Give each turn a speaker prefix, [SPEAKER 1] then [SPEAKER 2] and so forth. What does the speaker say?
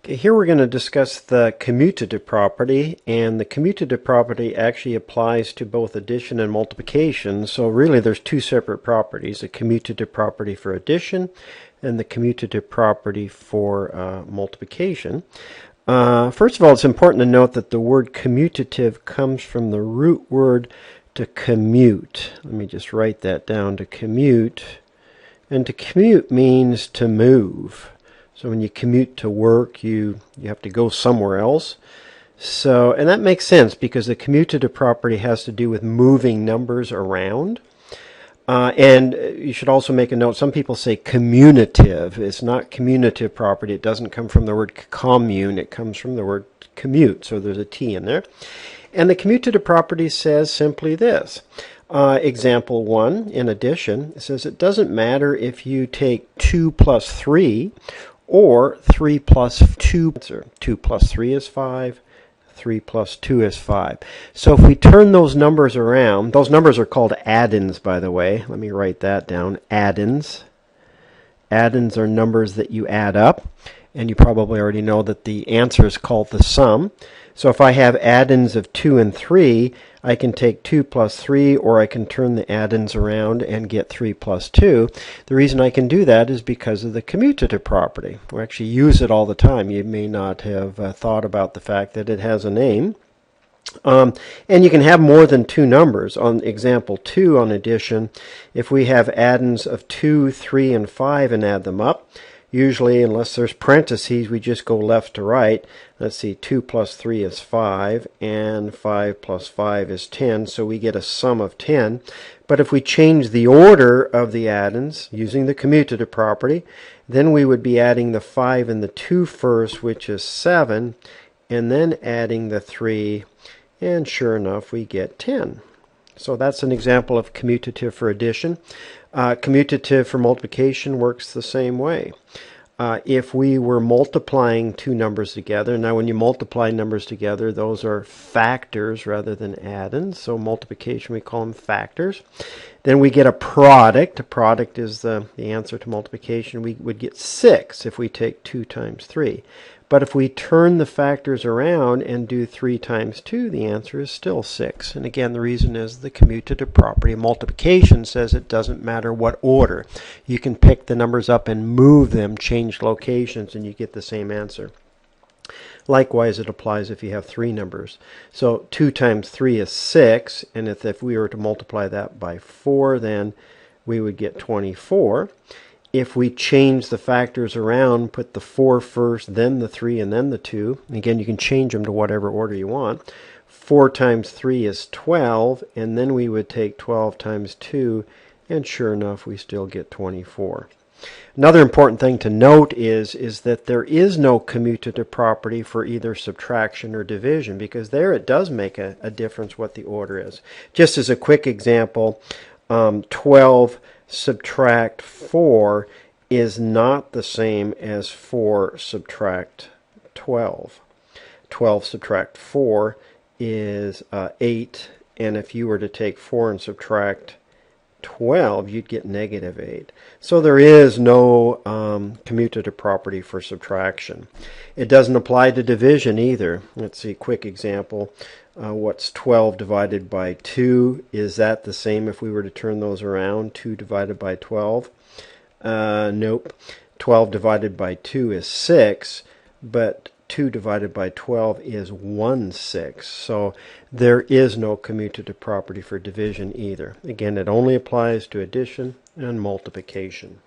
[SPEAKER 1] Here we're going to discuss the commutative property, and the commutative property actually applies to both addition and multiplication. So really there's two separate properties, the commutative property for addition and the commutative property for multiplication. First of all, it's important to note that the word commutative comes from the root word to commute. Let me just write that down, to commute. And to commute means to move. So when you commute to work, you have to go somewhere else. So, and that makes sense because the commutative property has to do with moving numbers around. And you should also make a note, some people say commutative. It's not commutative property. It doesn't come from the word commune. It comes from the word commute. So there's a T in there. And the commutative property says simply this. Example 1, in addition, it says it doesn't matter if you take 2 plus 3 or 3 plus 2. 2 plus 3 is 5. 3 plus 2 is 5. So if we turn those numbers around, those numbers are called add-ins, by the way. Let me write that down. Add-ins. Add-ins are numbers that you add up. And you probably already know that the answer is called the sum. So if I have add-ins of 2 and 3, I can take 2 plus 3, or I can turn the add-ins around and get 3 plus 2. The reason I can do that is because of the commutative property. We actually use it all the time. You may not have thought about the fact that it has a name. And you can have more than two numbers. On example 2 on addition, if we have add-ins of 2, 3, and 5 and add them up, usually, unless there's parentheses, we just go left to right. Let's see, 2 plus 3 is 5, and 5 plus 5 is 10, so we get a sum of 10. But if we change the order of the add-ins using the commutative property, then we would be adding the 5 and the 2 first, which is 7, and then adding the 3, and sure enough, we get 10. So that's an example of commutative for addition. Commutative for multiplication works the same way. If we were multiplying two numbers together, now when you multiply numbers together, those are factors rather than add-ins. So multiplication, we call them factors. Then we get a product. A product is the answer to multiplication. We would get 6 if we take 2 times 3. But if we turn the factors around and do 3 times 2, the answer is still 6. And again, the reason is the commutative property of multiplication says it doesn't matter what order. You can pick the numbers up and move them, change locations, and you get the same answer. Likewise, it applies if you have 3 numbers. So 2 times 3 is 6, and if we were to multiply that by 4, then we would get 24. If we change the factors around, put the 4 first, then the 3, and then the 2. Again, you can change them to whatever order you want. 4 times 3 is 12, and then we would take 12 times 2, and sure enough, we still get 24. Another important thing to note is that there is no commutative property for either subtraction or division, because there it does make a difference what the order is. Just as a quick example, 12 subtract 4 is not the same as 4 subtract 12. 12 subtract 4 is 8, and if you were to take 4 and subtract 12, you'd get negative 8. So there is no commutative property for subtraction. It doesn't apply to division either. Let's see, quick example. What's 12 divided by 2? Is that the same if we were to turn those around? 2 divided by 12? Nope. 12 divided by 2 is 6, but 2 divided by 12 is 1/6. So there is no commutative property for division either. Again, it only applies to addition and multiplication.